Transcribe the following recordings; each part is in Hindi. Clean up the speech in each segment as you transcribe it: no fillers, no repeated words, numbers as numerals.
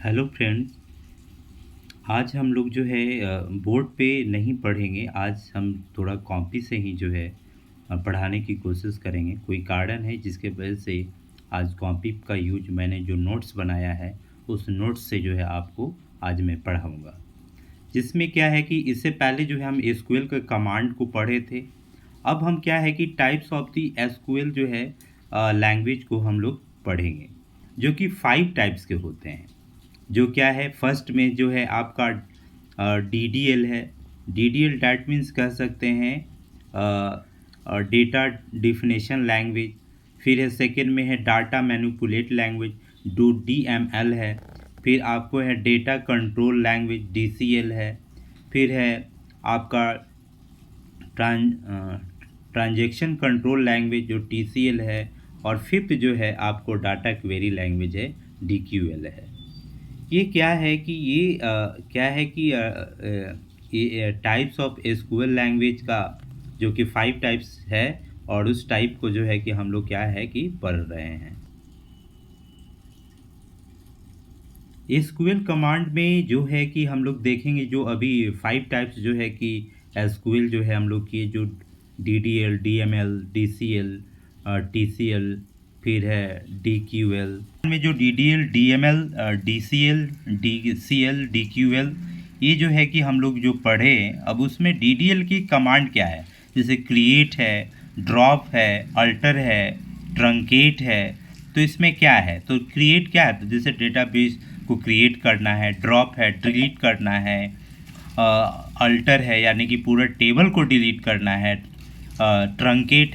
Hello friends. आज हम लोग जो है बोर्ड पे नहीं पढ़ेंगे। आज हम थोड़ा कॉपी से ही जो है पढ़ाने की कोशिश करेंगे। कोई कारण है जिसके वजह से आज कॉपी का यूज मैंने जो नोट्स बनाया है उस नोट्स से जो है आपको आज मैं पढ़ाऊँगा। जिसमें क्या है कि इससे पहले जो है हम एसक्यूएल के कमांड को पढ़े थे। अब हम क्या है कि टाइप्स ऑफ दी एसक्यूएल जो है लैंग्वेज को हम लोग पढ़ेंगे, जो कि 5 टाइप्स के होते हैं। जो क्या है, फर्स्ट में जो है आपका डी डी एल है। D D L that means कह सकते हैं डेटा डिफिनेशन लैंग्वेज। फिर है सेकेंड में है डाटा मैनिपुलेट लैंग्वेज, डू डी एम एल है। फिर आपको है data control language, D C L है। फिर है आपका ट्रांजेक्शन कंट्रोल लैंग्वेज जो टी सी एल है। और फिफ्थ जो है आपको डाटा क्वेरी लैंग्वेज है, डी क्यू एल है। ये क्या है कि क्या है कि ये टाइप्स ऑफ एसक्यूएल लैंग्वेज का जो कि 5 टाइप्स है, और उस टाइप को जो है कि हम लोग क्या है कि पढ़ रहे हैं। एसक्यूएल कमांड में जो है कि हम लोग देखेंगे जो अभी 5 टाइप्स जो है कि एसक्यूएल जो है हम लोग की जो D D L, D M L, D C L, T C L, फिर है डी क्यू एल में जो D D L, D M L, D C L, D C L, D Q L, ये जो है कि हम लोग जो पढ़े। अब उसमें डी डी एल की कमांड क्या है, जैसे क्रिएट है, ड्रॉप है, अल्टर है, ट्रंकेट है। तो इसमें क्या है, तो क्रिएट क्या है, तो जैसे डेटाबेस को क्रिएट करना है, ड्रॉप है डिलीट करना है, अल्टर है यानी कि पूरा टेबल को डिलीट करना है, ट्रंकेट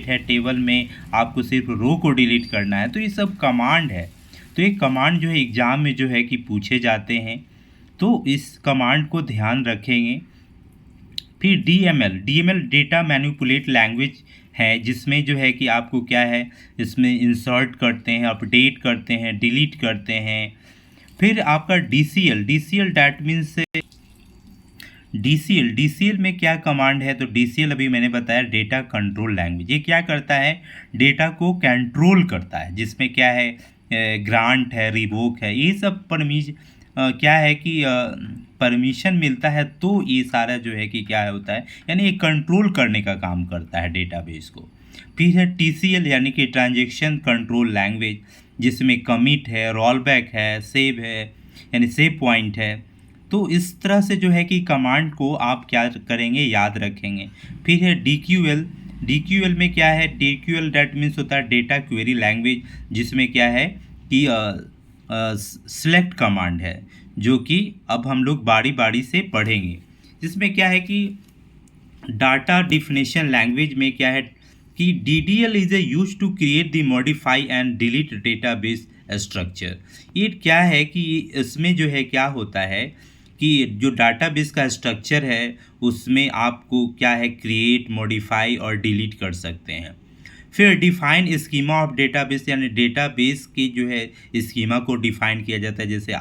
है टेबल में आपको सिर्फ रो को डिलीट करना है। तो ये सब कमांड है। तो ये कमांड जो है एग्ज़ाम में जो है कि पूछे जाते हैं, तो इस कमांड को ध्यान रखेंगे। फिर D M L data manipulate language है, जिसमें जो है कि आपको क्या है, इसमें इंसर्ट करते हैं, अपडेट करते हैं, डिलीट करते हैं। फिर आपका D C L that means D C L में क्या कमांड है, तो डी सी एल अभी मैंने बताया डेटा कंट्रोल लैंग्वेज। ये क्या करता है, डेटा को कंट्रोल करता है, जिसमें क्या है ग्रांट है, रिवोक है, ये सब क्या है कि परमिशन मिलता है। तो ये सारा जो है कि क्या होता है, यानी ये कंट्रोल करने का काम करता है डेटाबेस को। फिर है टी सी एल यानी कि ट्रांजेक्शन कंट्रोल लैंग्वेज, जिसमें कमिट है, रोलबैक है, सेव है यानी सेव पॉइंट है। तो इस तरह से जो है कि कमांड को आप क्या करेंगे, याद रखेंगे। फिर है डी क्यू एल में क्या है, D Q L that means होता है डेटा क्वेरी लैंग्वेज, जिसमें क्या है कि सिलेक्ट कमांड है, जो कि अब हम लोग बारी बारी से पढ़ेंगे। जिसमें क्या है कि डाटा डिफिनेशन लैंग्वेज में क्या है कि D D L is a use to create the modify and delete database structure. ये क्या है कि इसमें जो है क्या होता है कि जो डाटाबेस का स्ट्रक्चर है उसमें आपको क्या है क्रिएट, मॉडिफाई और डिलीट कर सकते हैं। फिर डिफाइन स्कीमा ऑफ डेटाबेस यानी डेटाबेस की जो है स्कीमा को डिफाइन किया जाता है, जैसे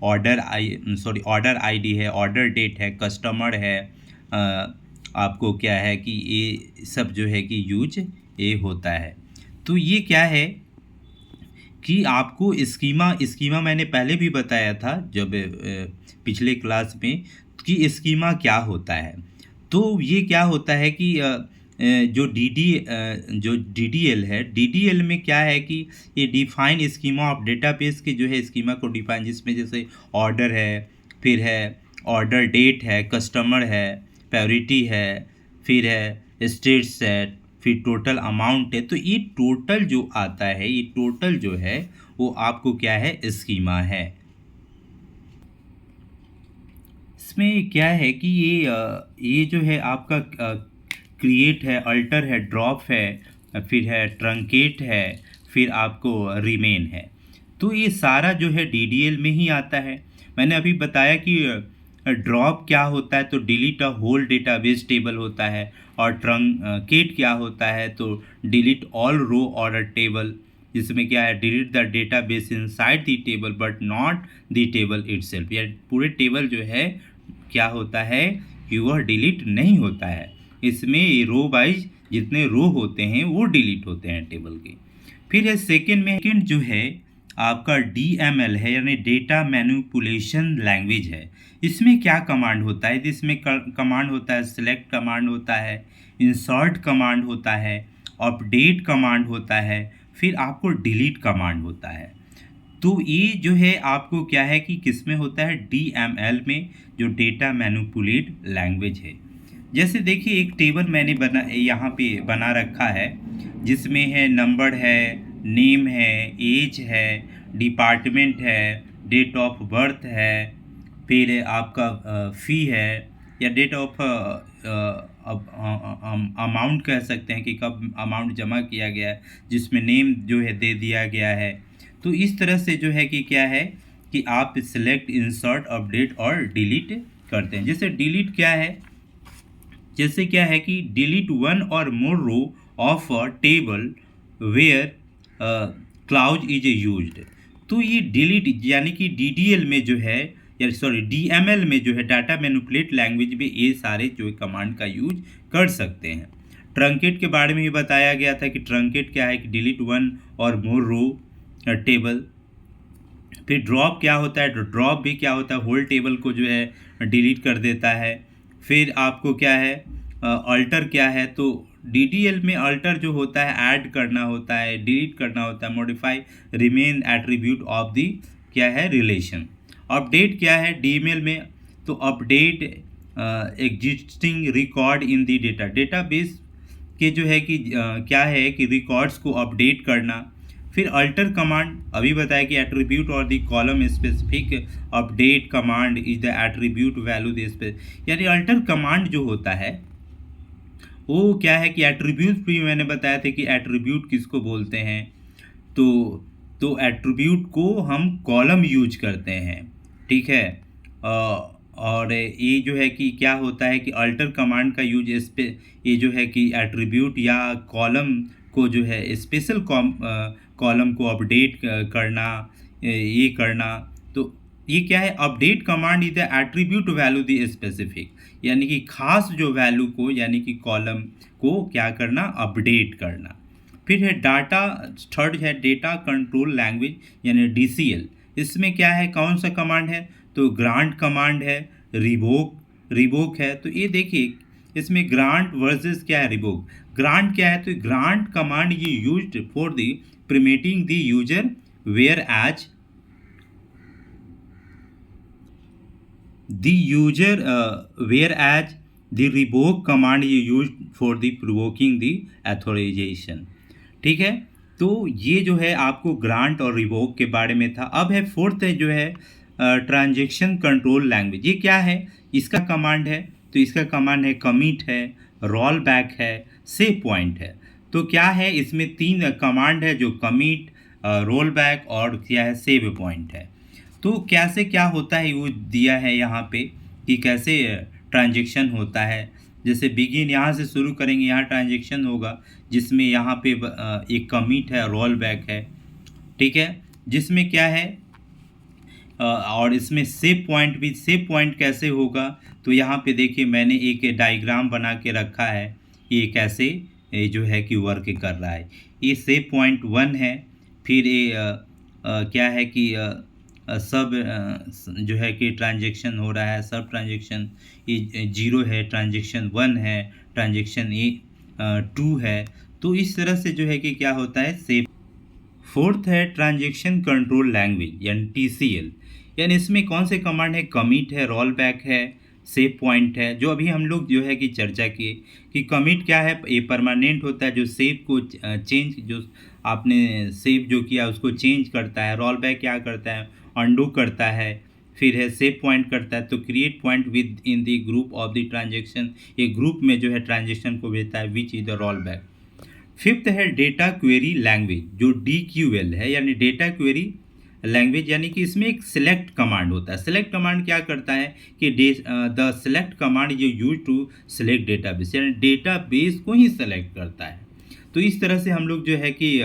ऑर्डर आईडी है, ऑर्डर डेट है, कस्टमर है। आपको क्या है कि ये सब जो है कि यूज ये होता है। तो ये क्या है कि आपको स्कीमा मैंने पहले भी बताया था जब पिछले क्लास में कि स्कीमा क्या होता है। तो ये क्या होता है कि जो डी डी एल है, डी डी एल में क्या है कि ये डिफाइन स्कीमा ऑफ डेटाबेस के जो है स्कीमा को डिफाइन, जिसमें जैसे ऑर्डर है, फिर है ऑर्डर डेट है, कस्टमर है, प्रायोरिटी है, फिर है स्टेट सेट, फिर टोटल अमाउंट है। तो ये टोटल जो आता है, ये टोटल जो है वो आपको क्या है स्कीमा है। इसमें क्या है कि ये जो है आपका क्रिएट है, अल्टर है, ड्रॉप है, फिर है ट्रंकेट है, फिर आपको रिमेन है। तो ये सारा जो है डी डी एल में ही आता है। मैंने अभी बताया कि ड्रॉप क्या होता है, तो delete a whole database table होता है। और ट्रंकेट क्या होता है, तो डिलीट ऑल रो और अ टेबल, जिसमें क्या है delete the database inside the table but not the table itself, या पूरे टेबल जो है क्या होता है कि वह डिलीट नहीं होता है। इसमें रो वाइज जितने रो होते हैं वो डिलीट होते हैं टेबल के। फिर है सेकेंड में, सेकेंड जो है आपका DML है यानी डेटा मैनिपुलेशन लैंग्वेज है। इसमें क्या कमांड होता है? इसमें कमांड होता है, सेलेक्ट कमांड होता है, इंसर्ट कमांड होता है, अपडेट कमांड होता है, फिर आपको डिलीट कमांड होता है। तो ये जो है आपको क्या है कि किस में होता है? DML में, जो डेटा मैनिपुलेट लैंग्वेज है। जैसे देखिए एक टेबल मैंने यहाँ पे बना रखा है, जिसमें है नंबर है, नेम है, एज है, डिपार्टमेंट है, डेट ऑफ बर्थ है, फिर आपका फ़ी है या डेट ऑफ अमाउंट कह सकते हैं कि कब अमाउंट जमा किया गया है, जिसमें नेम जो है दे दिया गया है। तो इस तरह से जो है कि क्या है कि आप सिलेक्ट, इंसर्ट, अपडेट और डिलीट करते हैं। जैसे डिलीट क्या है? जैसे क्या है कि डिलीट वन और more row of a table where clause is used. तो ये डिलीट यानी कि DDL में जो है, या सॉरी DML में जो है, डाटा मैनिपुलेट लैंग्वेज में ये सारे जो कमांड का यूज कर सकते हैं। ट्रंकेट के बारे में भी बताया गया था कि ट्रंकेट क्या है कि डिलीट वन और मोर रो टेबल। फिर ड्रॉप क्या होता है? ड्रॉप भी क्या होता है? होल टेबल को जो है डिलीट कर देता है। फिर आपको क्या है? अल्टर क्या है? तो DDL में अल्टर जो होता है ऐड करना होता है, डिलीट करना होता है, modify remain attribute of the क्या है रिलेशन। अपडेट क्या है DML में? तो update existing record in the database के जो है कि क्या है कि रिकॉर्ड्स को अपडेट करना। फिर अल्टर कमांड अभी बताया कि एट्रीब्यूट और the column specific update command is the attribute value the space, यानी अल्टर कमांड जो होता है वो क्या है कि एट्रीब्यूट भी मैंने बताया था कि एट्रीब्यूट किसको बोलते हैं। तो एट्रीब्यूट को हम कॉलम यूज करते हैं, ठीक है। और ये जो है कि क्या होता है कि अल्टर कमांड का यूज इस पे, ये जो है कि एट्रीब्यूट या कॉलम को जो है स्पेशल कॉलम को अपडेट करना, ये करना। तो ये क्या है? Update command is the attribute value the specific, यानी कि खास जो वैल्यू को, यानी कि कॉलम को क्या करना? अपडेट करना। फिर है डाटा, थर्ड है डेटा कंट्रोल लैंग्वेज यानी DCL। इसमें क्या है? कौन सा कमांड है? तो ग्रांट कमांड है, रिवोक है। तो ये देखिए इसमें ग्रांट वर्सेस क्या है? रिवोक। ग्रांट क्या है? तो ग्रांट कमांड ये used for the permitting the user whereas the revoke command is used for the provoking the authorization, ठीक है। तो ये जो है आपको ग्रांट और रिवोक के बारे में था। अब है फोर्थ है जो है ट्रांजैक्शन कंट्रोल लैंग्वेज। ये क्या है? इसका कमांड है, तो इसका कमांड है कमिट है, रोल बैक है, सेव पॉइंट है। तो क्या है? इसमें 3 कमांड है, जो कमिट, रोल बैक और क्या है? सेव पॉइंट है। तो कैसे क्या होता है वो दिया है यहाँ पे कि कैसे ट्रांजैक्शन होता है। जैसे बिगिन यहाँ से शुरू करेंगे, यहाँ ट्रांजैक्शन होगा, जिसमें यहाँ पे एक कमिट है, रोल बैक है, ठीक है, जिसमें क्या है और इसमें सेव पॉइंट भी। सेव पॉइंट कैसे होगा? तो यहाँ पे देखिए मैंने एक डायग्राम बना के रखा है, ये कैसे ये जो है कि वर्क कर रहा है। ये सेव पॉइंट 1 है। फिर ये क्या है कि सब जो है कि ट्रांजैक्शन हो रहा है, सब ट्रांजैक्शन ये 0 है, ट्रांजैक्शन 1 है, ट्रांजैक्शन 2 है। तो इस तरह से जो है कि क्या होता है सेव। फोर्थ है ट्रांजैक्शन कंट्रोल लैंग्वेज यानी TCL, यानी इसमें कौन से कमांड है? कमिट है, रोल बैक है, सेव पॉइंट है। जो अभी हम लोग जो है कि चर्चा किए कि कमिट क्या है? ये परमानेंट होता है, जो सेव को चेंज, जो आपने सेव जो किया उसको चेंज करता है। रोल बैक क्या करता है? अंडू करता है। फिर है सेव पॉइंट करता है, तो create point with in the group of the transaction, ये ग्रुप में जो है ट्रांजेक्शन को भेजता है, which is the roll back. Fifth है डेटा क्वेरी लैंग्वेज, जो DQL है, यानी डेटा क्वेरी लैंग्वेज, यानी कि इसमें एक सिलेक्ट कमांड होता है। सिलेक्ट कमांड क्या करता है कि द सिलेक्ट कमांड जो यूज टू सिलेक्ट डेटाबेस, यानी डेटाबेस को ही सेलेक्ट करता है। तो इस तरह से हम लोग जो है कि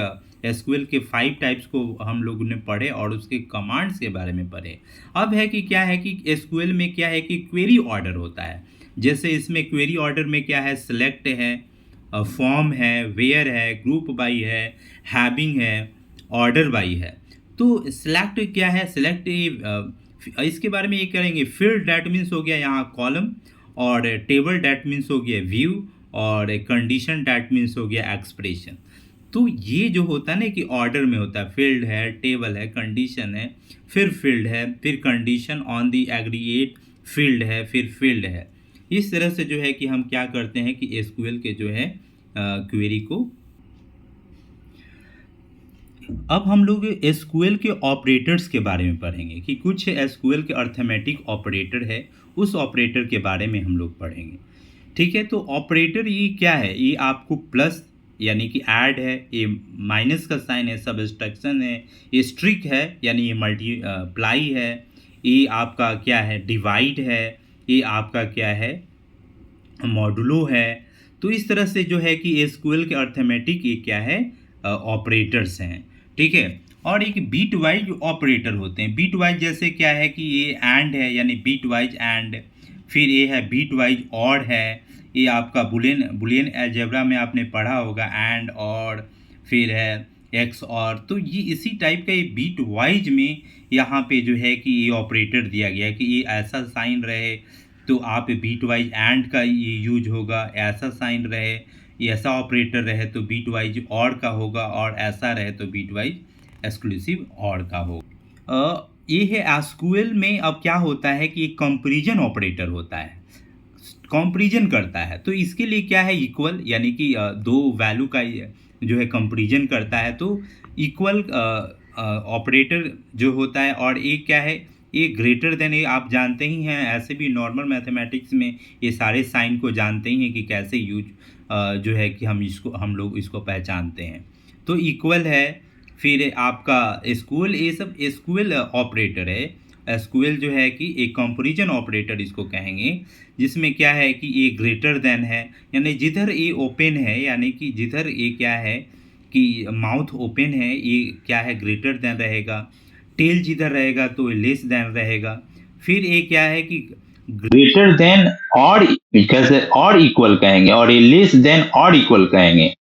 SQL के 5 टाइप्स को हम लोगों ने पढ़े और उसके कमांड्स के बारे में पढ़े। अब है कि क्या है कि SQL में क्या है कि क्वेरी ऑर्डर होता है। जैसे इसमें क्वेरी ऑर्डर में क्या है? सिलेक्ट है, फॉर्म है, वेयर है, ग्रुप बाई है, हैविंग है, ऑर्डर बाई है। तो सिलेक्ट क्या है, सिलेक्ट इसके बारे में ये करेंगे। फील्ड डैट मीन्स हो गया यहाँ कॉलम, और टेबल डैट मीन्स हो गया व्यू, और कंडीशन डैट मीन्स हो गया एक्सप्रेशन। तो ये जो होता है ना कि ऑर्डर में होता है, फील्ड है, टेबल है, कंडीशन है, फिर फील्ड है, फिर condition on the aggregate field है, फिर फील्ड है। इस तरह से जो है कि हम क्या करते हैं कि एसक्यूएल के जो है क्वेरी को। अब हम लोग एसक्यूएल के ऑपरेटर्स के बारे में पढ़ेंगे कि कुछ एसक्यूएल के अर्थमेटिक ऑपरेटर है, उस ऑपरेटर के बारे में हम लोग पढ़ेंगे। ठीक है, तो ऑपरेटर ये क्या है, ये आपको प्लस यानी कि ऐड है, ये माइनस का साइन है, सब्सट्रैक्शन है, ये स्ट्रिक है यानी ये मल्टीप्लाई है, ये आपका क्या है डिवाइड है, ये आपका क्या है मॉडुलो है। तो इस तरह से जो है कि एसक्यूएल के अर्थमेटिक ये क्या है ऑपरेटर्स हैं। ठीक है, और एक बीट वाइज ऑपरेटर होते हैं। बीट वाइज जैसे क्या है कि ये एंड है यानी बीट वाइज एंड, फिर ये है बीट वाइज ऑड है, ये आपका बुलियन अलजेब्रा में आपने पढ़ा होगा एंड और, फिर है एक्स और। तो ये इसी टाइप का ये बीट वाइज में यहाँ पे जो है कि ये ऑपरेटर दिया गया है कि ये ऐसा साइन रहे तो आप बीट वाइज एंड का ये यूज होगा, ऐसा साइन रहे, ये ऐसा ऑपरेटर रहे तो बीट वाइज और का होगा, और ऐसा रहे तो बीट वाइज एक्सक्लूसिव और का होगा। ये है एसक्यूएल में। अब क्या होता है कि एक कंपैरिजन ऑपरेटर होता है, कंपैरिजन करता है। तो इसके लिए क्या है इक्वल, यानी कि दो वैल्यू का जो है कंपैरिजन करता है, तो इक्वल ऑपरेटर जो होता है। और एक क्या है, ये ग्रेटर देन, ये आप जानते ही हैं, ऐसे भी नॉर्मल मैथमेटिक्स में ये सारे साइन को जानते ही हैं कि कैसे यूज जो है कि हम लोग इसको पहचानते हैं। तो इक्वल है, फिर आपका एसक्यूएल, ये सब एसक्यूएल ऑपरेटर है। एसक्यूएल जो है कि एक कंपैरिजन ऑपरेटर इसको कहेंगे, जिसमें क्या है कि ये ग्रेटर देन है, यानी जिधर ये ओपन है, यानी कि जिधर ये क्या है कि माउथ ओपन है, ये क्या है ग्रेटर देन रहेगा। टेल जिधर रहेगा तो लेस देन रहेगा। फिर ये क्या है कि ग्रेटर देन और कैसे और इक्वल कहेंगे, और ये लेस देन और इक्वल कहेंगे।